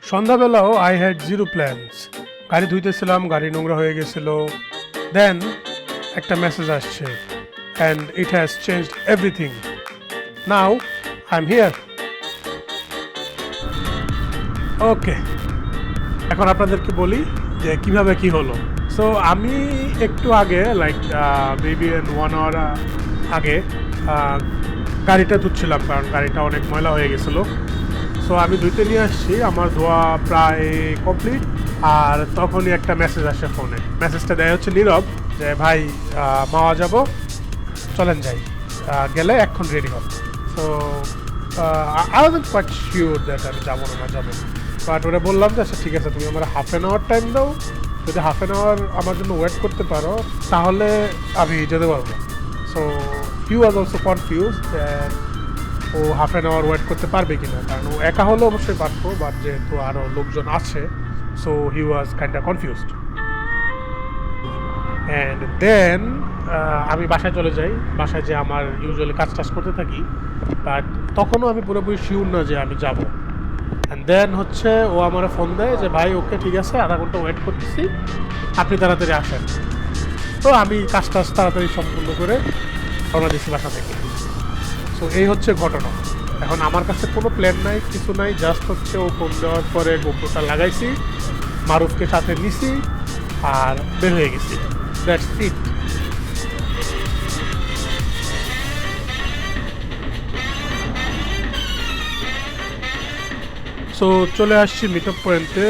সন্ধ্যাবেলাও I had zero plans. গাড়ি ধুইতেছিলাম, গাড়ি নোংরা হয়ে গেছিল। দেন একটা মেসেজ আসছে, and it has changed everything. Now I am here. Okay, এখন আপনাদেরকে বলি যে কিভাবে কি হলো। সো আমি একটু আগে লাইক মেবি 1 আওয়ার আগে গাড়িটা ধুচ্ছিলাম, কারণ গাড়িটা অনেক ময়লা হয়ে গেছিলো। সো আমি ধুইতে নিয়ে আসছি, আমার ধোয়া প্রায় কমপ্লিট। আর তখনই একটা মেসেজ আসে ফোনে। মেসেজটা দেয় হচ্ছে নীরব, যে ভাই মাওয়া যাব, চলেন যাই, গেলে এখন রেডি হন। So I wasn't quite sure that আমি যাবো না যাবো, বাট ওরা বললাম যে আচ্ছা ঠিক আছে, তুমি আমার ½ টাইম দাও, যদি ½ আমার জন্য ওয়েট করতে পারো তাহলে আমি যেতে পারবো। So he was also confuse that ও ½ ওয়েট করতে পারবে কিনা, কারণ ও একা হলে অবশ্যই পারবো, বাট যেহেতু আরও লোকজন আছে, so he was kind of confused. And then আমি বাসায় চলে যাই, বাসায় যে আমার ইউজুয়ালি কাজ টাজ করতে থাকি, বাট তখনও আমি পুরোপুরি শিওর না যে আমি যাব। অ্যান্ড দেন হচ্ছে ও আমার ফোন দেয় যে ভাই ওকে ঠিক আছে, ½ ঘন্টা ওয়েট করতেছি, আপনি তাড়াতাড়ি আসেন। তো আমি কাজ টাজ তাড়াতাড়ি সম্পূর্ণ করে রওনা দিচ্ছি বাসা থেকে। সো এই হচ্ছে ঘটনা। এখন আমার কাছে কোনো প্ল্যান নাই, কিছু নাই, জাস্ট হচ্ছে ও ফোন দেওয়ার পরে গোপ্রটা লাগাইছি, মারুফকে সাথে নিছি আর বের হয়ে গেছি। That's it. সো চলে আসছি মিট আপ পয়েন্টে।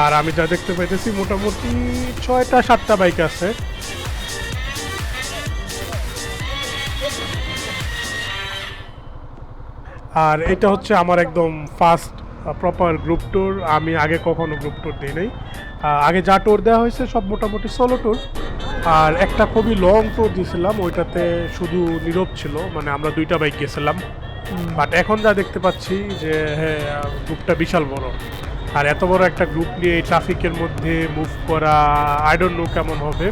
আর আমি যা দেখতে পাইতেছি মোটামুটি 6টা-7টা বাইক আছে। আর এটা হচ্ছে আমার একদম ফার্স্ট প্রপার গ্রুপ ট্যুর। আমি আগে কখনো গ্রুপ ট্যুর দিই নাই। আগে যা ট্যুর দেওয়া হয়েছে সব মোটামুটি সোলো ট্যুর। আর একটা খুবই লং ট্যুর দিয়েছিলাম, ওইটাতে শুধু নীরব ছিল, মানে আমরা 2টা বাইক গেছিলাম। বাট এখন যা দেখতে পাচ্ছি যে হ্যাঁ, গ্রুপটা বিশাল বড়। আর এত বড় একটা গ্রুপ নিয়ে এই ট্রাফিকের মধ্যে মুভ করা, আই ডোন্ট নো কেমন হবে।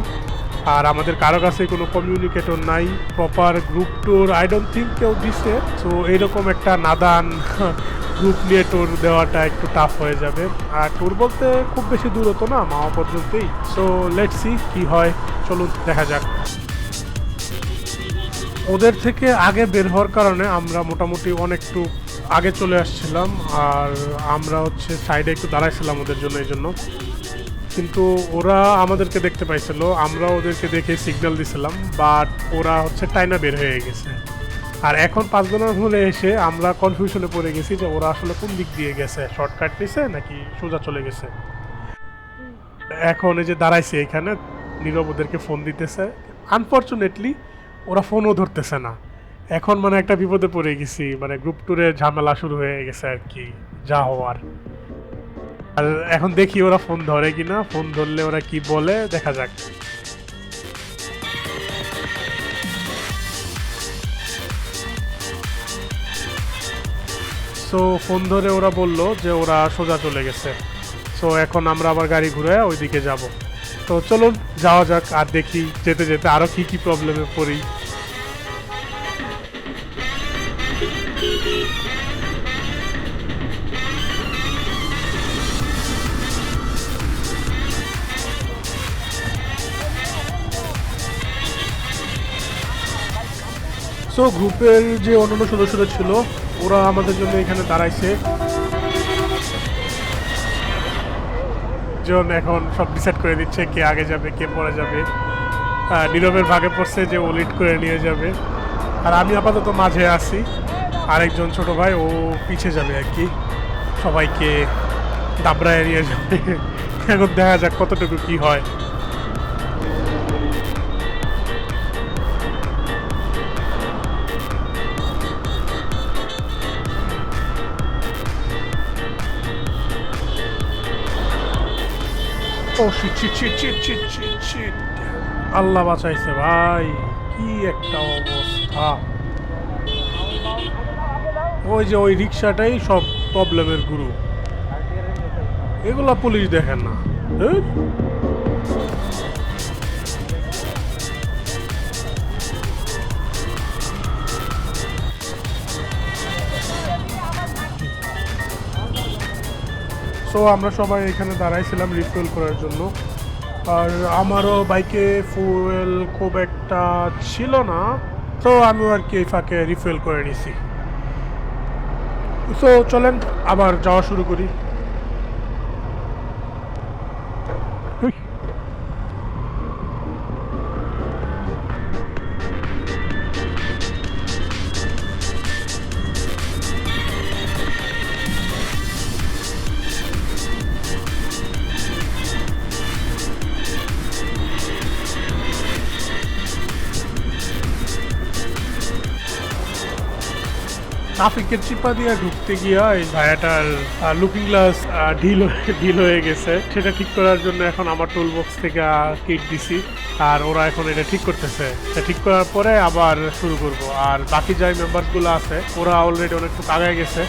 আর আমাদের কারো কাছে কোনো কমিউনিকেটর নাই, proper group tour I don't think কেউ দিছে। সো এইরকম একটা নাদান গ্রুপ নিয়ে ট্যুর দেওয়াটা একটু টাফ হয়ে যাবে। আর ট্যুর বলতে খুব বেশি দূর হতো না, মাওয়া পর্যন্তই। সো লেটস সি কি হয়, চলুন দেখা যাক। ওদের থেকে আগে বের হওয়ার কারণে আমরা মোটামুটি অনেকটু আগে চলে আসছিলাম। আর আমরা হচ্ছে সাইডে একটু দাঁড়াইছিলাম ওদের জন্য, এই জন্য। কিন্তু ওরা আমাদেরকে দেখতে পাইছিল, আমরা ওদেরকে দেখে সিগন্যাল দিছিলাম, বাট ওরা হচ্ছে টাইনা বের হয়ে গেছে। আর এখন 5 জনের হলে এসে আমরা কনফিউশনে পড়ে গেছি যে ওরা আসলে কোন দিক দিয়ে গেছে, শর্টকাট নিছে নাকি সোজা চলে গেছে। এখন এই যে দাঁড়াইছে এখানে, নীরব ওদেরকে ফোন দিতেছে, আনফর্চুনেটলি ওরা ফোনও ধরতেছে না। এখন মানে একটা বিপদে পড়ে গেছি, মানে গ্রুপ ট্যুরের ঝামেলা শুরু হয়ে গেছে আর কি, যা হওয়ার। আর এখন দেখি ওরা ফোন ধরে কিনা, ফোন ধরলে ওরা কি বলে দেখা যাক। সো ফোন ধরে ওরা বলল যে ওরা সোজা চলে গেছে। সো এখন আমরা আবার গাড়ি ঘুরে ওইদিকে যাব। তো চলুন যাওয়া যাক, আর দেখি যেতে যেতে আরও কী কী প্রবলেমে পড়ি। সো গ্রুপের যে অন্যান্য সদস্যরা ছিল ওরা আমাদের জন্য এখানে দাঁড়াইছে, জন এখন সব ডিসাইড করে দিচ্ছে কে আগে যাবে কে পরে যাবে। নীরবের ভাগে পড়ছে যে ও লিড করে নিয়ে যাবে, আর আমি আপাতত মাঝে আছি। আরেকজন ছোট ভাই ও পিছে যাবে আর কি, সবাইকে দাবড়ায় নিয়ে যাবে। এখন দেখা যাক কতটুকু কি হয়। Oh shit shit shit shit shit shit shit, Allah বাঁচাইছে ভাই, কি একটা অবস্থা। ওই যে ওই রিক্সাটাই সব প্রবলেমের গুরু, এগুলা পুলিশ দেখেন না। হ্যাঁ, সো আমরা সবাই এখানে দাঁড়াইছিলাম রিফুয়েল করার জন্য। আর আমারও বাইকে ফুয়েল খুব একটা ছিল না, তো আমিও আর কি এই ফাঁকে রিফুয়েল করে নিছি। সো চলেন আবার যাওয়া শুরু করি। ট্রাফিকের চিপা দিয়ে ঢুকতে গিয়া এই ভাইয়াটার লুকিং গ্লাস ঢিল হয়ে গেছে। সেটা ঠিক করার জন্য এখন আমার টুল বক্স থেকে কিট দিছি, আর ওরা এখন এটা ঠিক করতেছে। এটা ঠিক করার পরে আবার শুরু করব। আর বাকি যাই মেম্বারসগুলো আছে ওরা অলরেডি অনেকটুকু আগায় গেছে।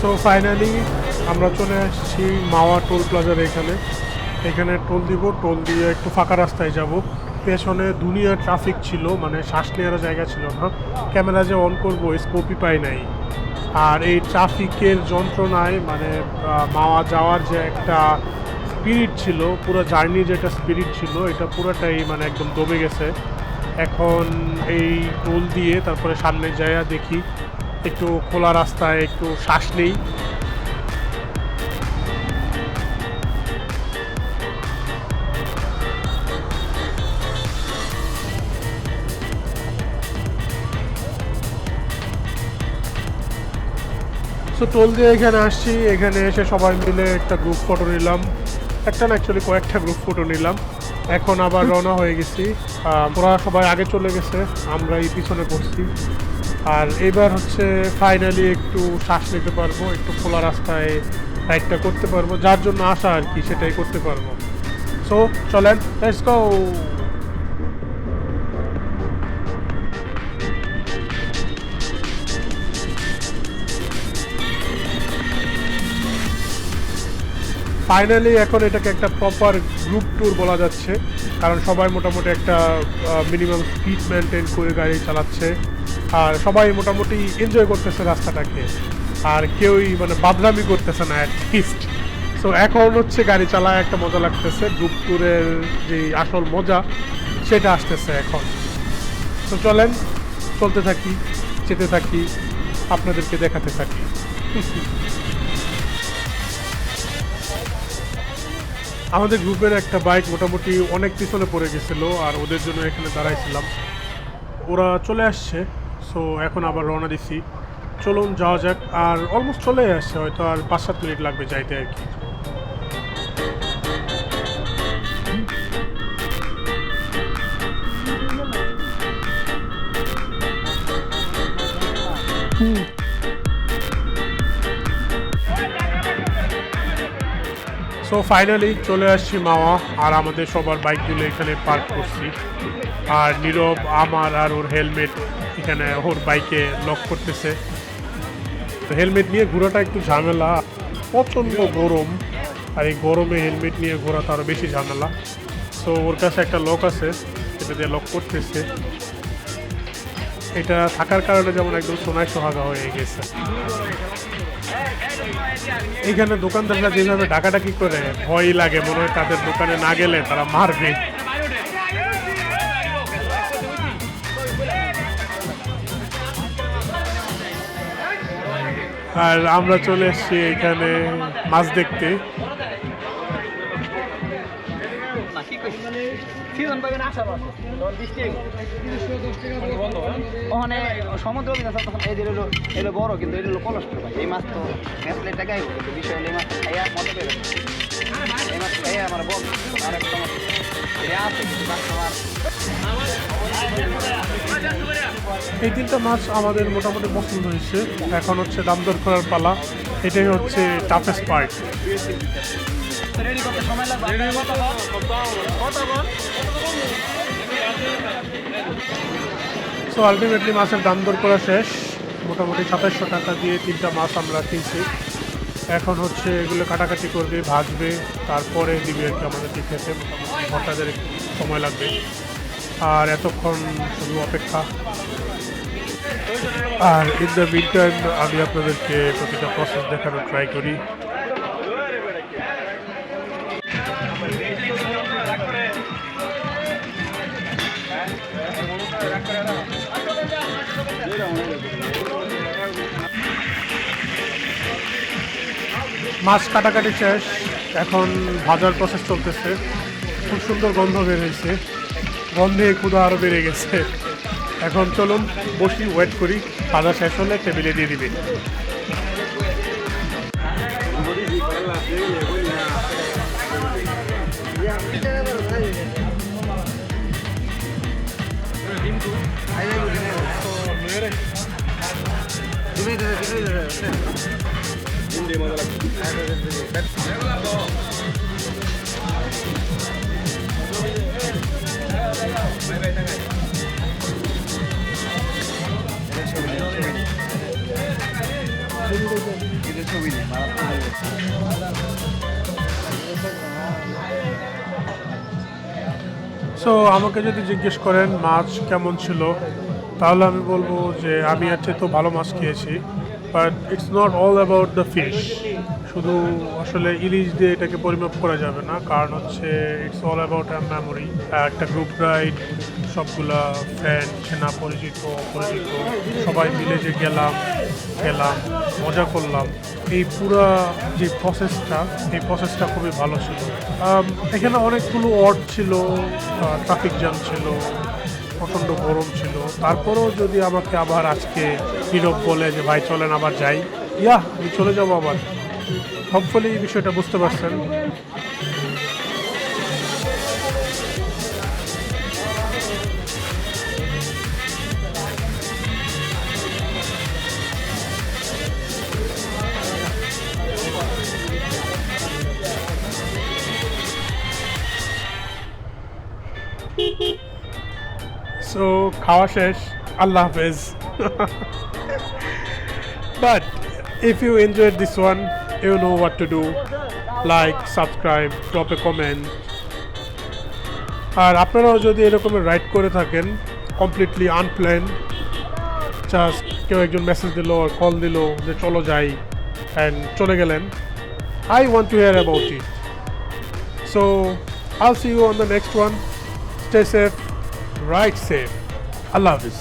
সো ফাইনালি আমরা চলে আসছি মাওয়া টোল প্লাজার। এখানে টোল দিব, টোল দিয়ে একটু ফাঁকা রাস্তায় যাব। পেছনে দুনিয়া ট্রাফিক ছিল, মানে শ্বাস নেওয়ার জায়গা ছিল না। ক্যামেরা যে অন করবো স্কোপই পাই নাই। আর এই ট্রাফিকের যন্ত্রণায় মানে মাওয়া যাওয়ার যে একটা স্পিরিট ছিল, পুরো জার্নির যে একটা স্পিরিট ছিল, এটা পুরোটাই মানে একদম দমে গেছে। এখন এই টোল দিয়ে তারপরে সামনে যাইয়া দেখি একটু খোলা রাস্তায় একটু শ্বাস নেই। সো টোল দিয়ে এখানে আসছি। এখানে এসে সবাই মিলে একটা গ্রুপ ফটো নিলাম, একটা না অ্যাকচুয়ালি কয়েকটা গ্রুপ ফটো নিলাম। এখন আবার রওনা হয়ে গেছি। ওরা সবাই আগে চলে গেছে, আমরা এই পিছনে পড়ছি। আর এবার হচ্ছে ফাইনালি একটু শ্বাস নিতে পারবো, একটু খোলা রাস্তায় রাইডটা করতে পারবো, যার জন্য আসা আর কি সেটাই করতে পারবো। সো চলেন, লেটস গো। ফাইনালি এখন এটাকে একটা প্রপার গ্রুপ ট্যুর বলা যাচ্ছে, কারণ সবাই মোটামুটি একটা মিনিমাম স্পিড মেনটেন করে গাড়ি চালাচ্ছে। আর সবাই মোটামুটি এনজয় করতেছে রাস্তাটাকে, আর কেউই মানে বাদরামি করতেছে না অ্যাটলিস্ট। সো এখন হচ্ছে গাড়ি চালায় একটা মজা লাগতেছে, গ্রুপ ট্যুরের যে আসল মজা সেটা আসতেছে এখন। তো চলেন চলতে থাকি, যেতে থাকি, আপনাদেরকে দেখাতে থাকি। আমাদের গ্রুপের একটা বাইক মোটামুটি অনেক পিছনে পড়ে গেছিলো, আর ওদের জন্য এখানে দাঁড়াইছিলাম। ওরা চলে আসছে, সো এখন আবার রওনা দিছি। চলুন যাওয়া যাক। আর অলমোস্ট চলে আসছে, হয়তো আর 5-7 মিনিট লাগবে যাইতে আর কি। সো ফাইনালি চলে আসছি মাওয়া, আর আমাদের সবার বাইকগুলো এখানে পার্ক করছি। আর নীরব আমার আর ওর হেলমেট এখানে ওর বাইকে লক করতেছে। তো হেলমেট নিয়ে ঘোরাটা একটু ঝামেলা, প্রচণ্ড গরম, আর এই গরমে হেলমেট নিয়ে ঘোরা তো আরও বেশি ঝামেলা। সো ওর কাছে একটা লক আছে, এটা দিয়ে লক করতেছে। এটা থাকার কারণে যেমন একদম সোনায় সোহাগা হয়ে গেছে। এইখানে দোকানদাররা যেভাবে ডাকাডাকি করে ভয় লাগে, মনে হয় তাদের দোকানে না গেলে তারা মারবে। আর আমরা চলে এসেছি এখানে মাছ দেখতে। ওখানে সমুদ্র এলো বড়, কিন্তু এটা হলো কলস্ট। এই মাছ তো ফেসলে টাকাই, কিন্তু বিষয় হলো এই মাছ খাইয়া মজা পেয়ে এই মাছ খাইয়া আমার বল আর এক সমস্যা এটা আছে, কিন্তু মাছ খাওয়ার এই তিনটা মাছ আমাদের মোটামুটি পছন্দ হয়েছে। এখন হচ্ছে দাম দর করার পালা, এটাই হচ্ছে টাফেস্ট পার্ট। রেডি করতে সময় লাগবে। সো আলটিমেটলি মাছের দাম দর করা শেষ। মোটামুটি 2700 টাকা দিয়ে তিনটা মাছ আমরা কিনছি। এখন হচ্ছে এগুলো কাটাকাটি করবে, ভাজবে, তারপরে দিবে আর কি আমাদের খেতে। মোটামুটি ঘন্টাদের সময় লাগবে। আর এতক্ষণ শুধু অপেক্ষা। আর ইন দ্য মিন টাইম আমি আপনাদেরকে প্রতিটা প্রসেস দেখানোর ট্রাই করি। মাছ কাটাকাটি শেষ, এখন ভাজার প্রসেস চলতেছে। খুব সুন্দর গন্ধ বের হয়েছে, গন্ধে ক্ষুধা আরও বেড়ে গেছে। এখন চলুন বসি, ওয়েট করি, ভাজা শেষ হলে টেবিলে দিয়ে দিবে। সো আমাকে যদি জিজ্ঞেস করেন মাছ কেমন ছিল, তাহলে আমি বলবো যে আমি এর চেয়ে তো ভালো মাছ খেয়েছি, but it's not all about the fish. শুধু আসলে ইলিশ দিয়ে এটাকে পরিমাপ করা যাবে না, কারণ হচ্ছে it's all about a memory. একটা গ্রুপ রাইড, সবগুলা ফ্রেন্ড, চেনা পরিচিত অপরিচিত সবাই মিলে যে গেলাম, মজা করলাম, এই পুরা যে প্রসেসটা, এই প্রসেসটা খুবই ভালো ছিল। এখানে অনেকগুলো অড ছিল, ট্রাফিক জ্যাম ছিল, প্রচণ্ড গরম ছিল। তারপরেও যদি আমাকে আবার আজকে নীরব বলে যে ভাই চলেন আবার যাই, আমি চলে যাবো আবার। হোপফুলি এই বিষয়টা বুঝতে পারছেন। সো খাওয়া শেষ, আল্লাহ হাফেজ। But if you enjoyed this one, you know what to do. Like, subscribe, drop a comment. আর আপনারাও যদি এরকমের রাইড করে থাকেন কমপ্লিটলি আনপ্ল্যান, জাস্ট কেউ একজন মেসেজ দিল আর কল দিল যে চলো যাই, অ্যান্ড চলে গেলেন, I want to hear about it. So I'll see you on the next one. Stay safe, ride safe. Allah Hafiz.